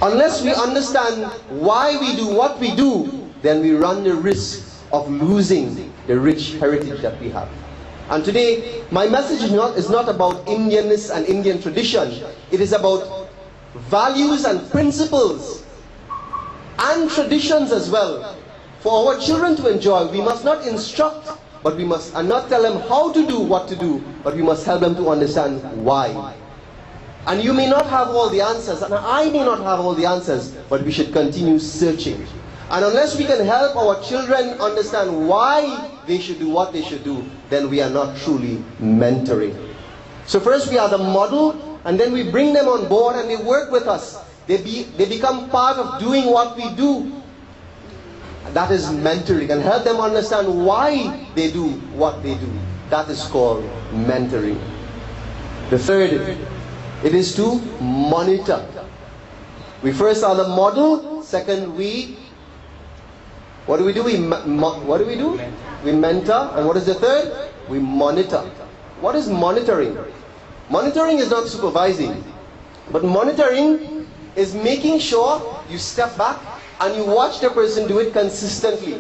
Unless we understand why we do what we do, then we run the risk of losing the rich heritage that we have. And today, my message is not about Indianness and Indian tradition. It is about values and principles and traditions as well. For our children to enjoy, we must not instruct, but we must not tell them how to do what to do, but we must help them to understand why. And you may not have all the answers, and I may not have all the answers, but we should continue searching. And unless we can help our children understand why they should do what they should do, then we are not truly mentoring. So first we are the model, and then we bring them on board and they work with us. They become part of doing what we do. That is mentoring, and help them understand why they do what they do. That is called mentoring. The third, it is to monitor. We first are the model. Second, what do we do? We mentor. And what is the third? We monitor. What is monitoring? Monitoring is not supervising, but monitoring is making sure you step back and you watch the person do it consistently.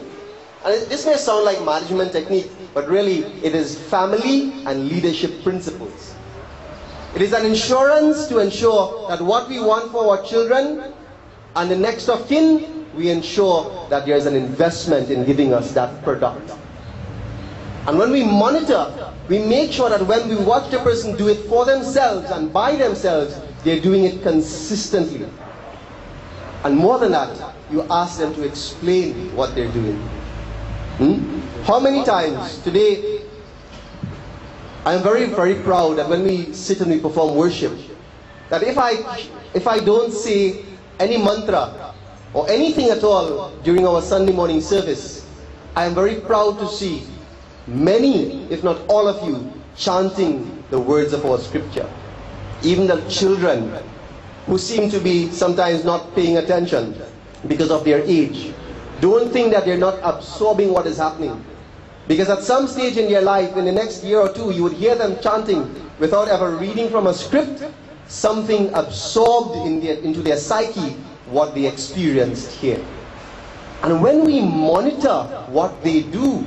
And this may sound like management technique, but really it is family and leadership principles. It is an insurance to ensure that what we want for our children and the next of kin, we ensure that there is an investment in giving us that product. And when we monitor, we make sure that when we watch the person do it for themselves and by themselves, they're doing it consistently. And more than that, you ask them to explain what they're doing. How many times today, I am very, very proud that when we sit and we perform worship, that if I don't say any mantra or anything at all during our Sunday morning service, I am very proud to see many, if not all of you, chanting the words of our scripture. Even the children who seem to be sometimes not paying attention because of their age, don't think that they're not absorbing what is happening. Because at some stage in their life, in the next year or two, you would hear them chanting without ever reading from a script, something absorbed into their psyche what they experienced here. And when we monitor what they do,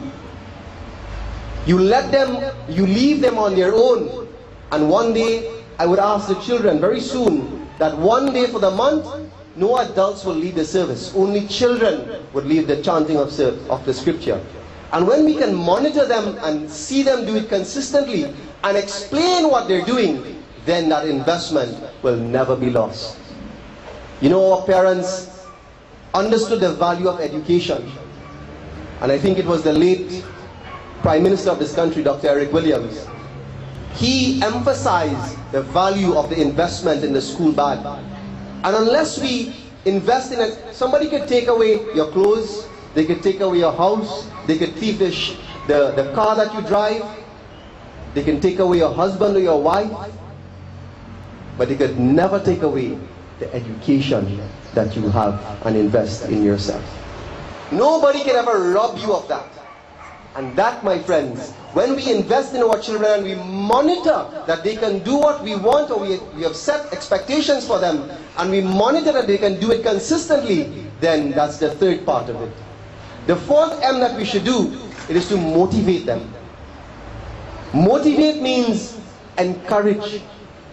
you leave them on their own. And one day, I would ask the children very soon that one day for the month, no adults will lead the service. Only children would lead the chanting of the scripture. And when we can monitor them and see them do it consistently and explain what they're doing, then that investment will never be lost. You know, our parents understood the value of education. And I think it was the late Prime Minister of this country, Dr. Eric Williams. He emphasized the value of the investment in the school bag. And unless we invest in it, somebody could take away your clothes, they could take away your house, they could thief the car that you drive, they can take away your husband or your wife, but they could never take away the education that you have and invest in yourself. Nobody can ever rob you of that. And that, my friends, when we invest in our children and we monitor that they can do what we want, or we have set expectations for them, and we monitor that they can do it consistently, then that's the third part of it. The fourth M that we should do, it is to motivate them. Motivate means encourage.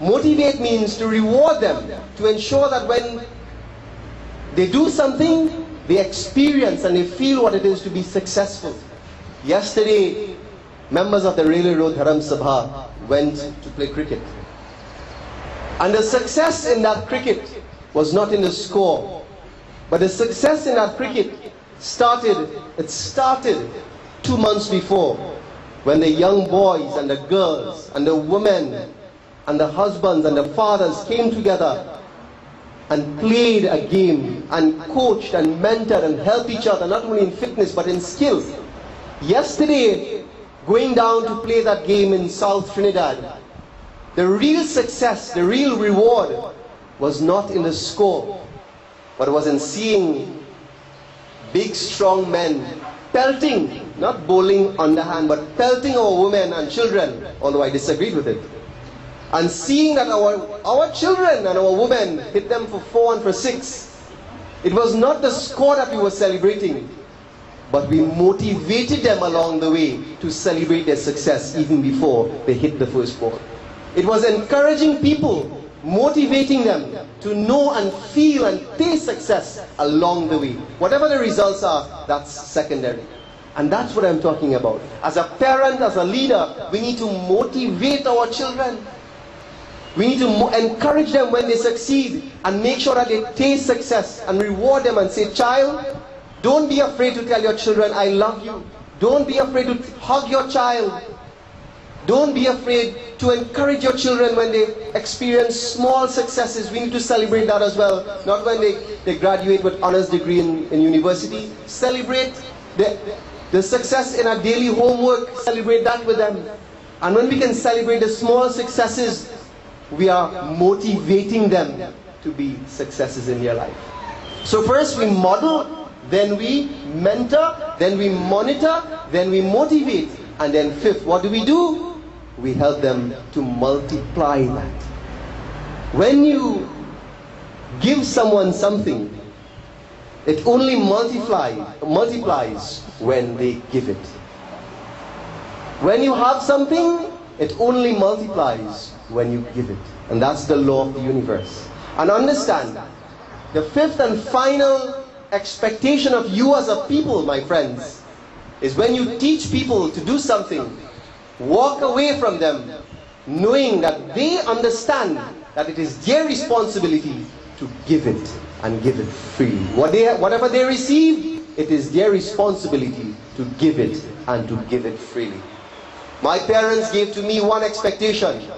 Motivate means to reward them, to ensure that when they do something, they experience and they feel what it is to be successful. Yesterday, members of the Railway Road Dharam Sabha went to play cricket. And the success in that cricket was not in the score, but the success in that cricket started 2 months before, when the young boys and the girls and the women and the husbands and the fathers came together and played a game and coached and mentored and helped each other, not only in fitness but in skill. Yesterday, going down to play that game in South Trinidad, the real success, the real reward was not in the score, but was in seeing big strong men pelting, not bowling underhand, but pelting our women and children, although I disagreed with it. And seeing that our children and our women hit them for 4 and for 6, it was not the score that we were celebrating, but we motivated them along the way to celebrate their success even before they hit the first ball. It was encouraging people, motivating them to know and feel and taste success along the way. Whatever the results are, that's secondary. And that's what I'm talking about. As a parent, as a leader, we need to motivate our children. We need to encourage them when they succeed and make sure that they taste success and reward them and say, child, don't be afraid to tell your children, I love you. Don't be afraid to hug your child. Don't be afraid to encourage your children when they experience small successes. We need to celebrate that as well. Not when they graduate with honors degree in university. Celebrate the success in our daily homework. Celebrate that with them. And when we can celebrate the small successes, we are motivating them to be successes in their life. So first we model, then we mentor, then we monitor, then we motivate, and then fifth, what do? We help them to multiply that. When you give someone something, it only multiplies when they give it. When you have something, it only multiplies when you give it. And that's the law of the universe. And understand, the fifth and final expectation of you as a people, my friends, is when you teach people to do something, walk away from them knowing that they understand that it is their responsibility to give it and give it freely. Whatever they receive, it is their responsibility to give it and to give it freely. My parents gave to me one expectation.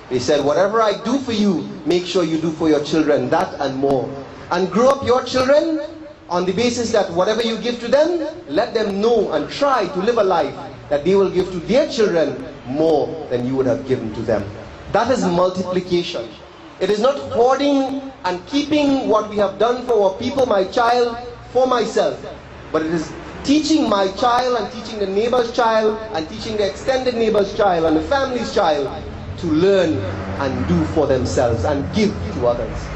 They said, whatever I do for you, make sure you do for your children that and more. And grow up your children on the basis that whatever you give to them, let them know and try to live a life that they will give to their children more than you would have given to them. That is multiplication. It is not hoarding and keeping what we have done for our people, my child, for myself. But it is teaching my child and teaching the neighbor's child and teaching the extended neighbor's child and the family's child to learn and do for themselves and give to others.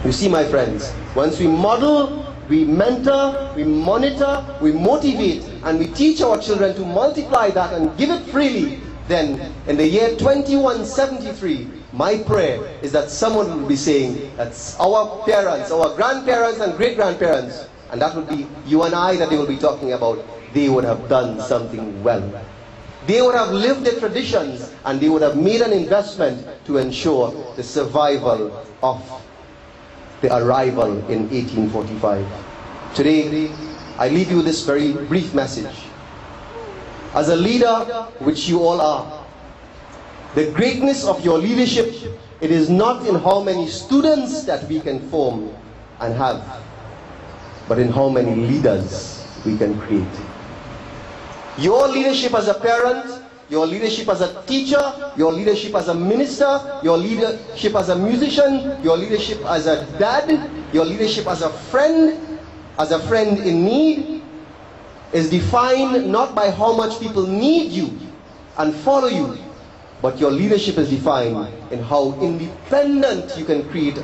You see, my friends, once we model, we mentor, we monitor, we motivate, and we teach our children to multiply that and give it freely, then in the year 2173, my prayer is that someone will be saying that our parents, our grandparents and great-grandparents, and that would be you and I that they will be talking about, they would have done something well. They would have lived their traditions and they would have made an investment to ensure the survival of the arrival in 1845. Today, I leave you this very brief message. As a leader, which you all are, the greatness of your leadership, it is not in how many students that we can form and have, but in how many leaders we can create. Your leadership as a parent, your leadership as a teacher, your leadership as a minister, your leadership as a musician, your leadership as a dad, your leadership as a friend in need, is defined not by how much people need you and follow you, but your leadership is defined in how independent you can create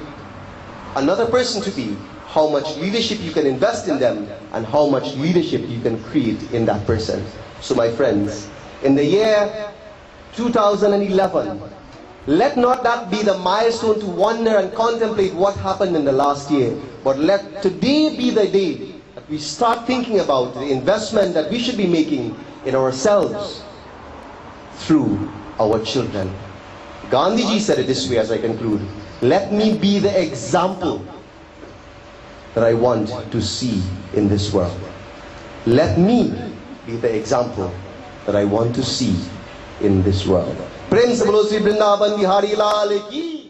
another person to be, how much leadership you can invest in them, and how much leadership you can create in that person. So my friends, in the year 2011, let not that be the milestone to wonder and contemplate what happened in the last year, but let today be the day that we start thinking about the investment that we should be making in ourselves through our children. Gandhiji said it this way as I conclude: let me be the example that I want to see in this world. Let me be the example that I want to see in this world. Prem se bolo Sri Vrindavan Bihari Lal ki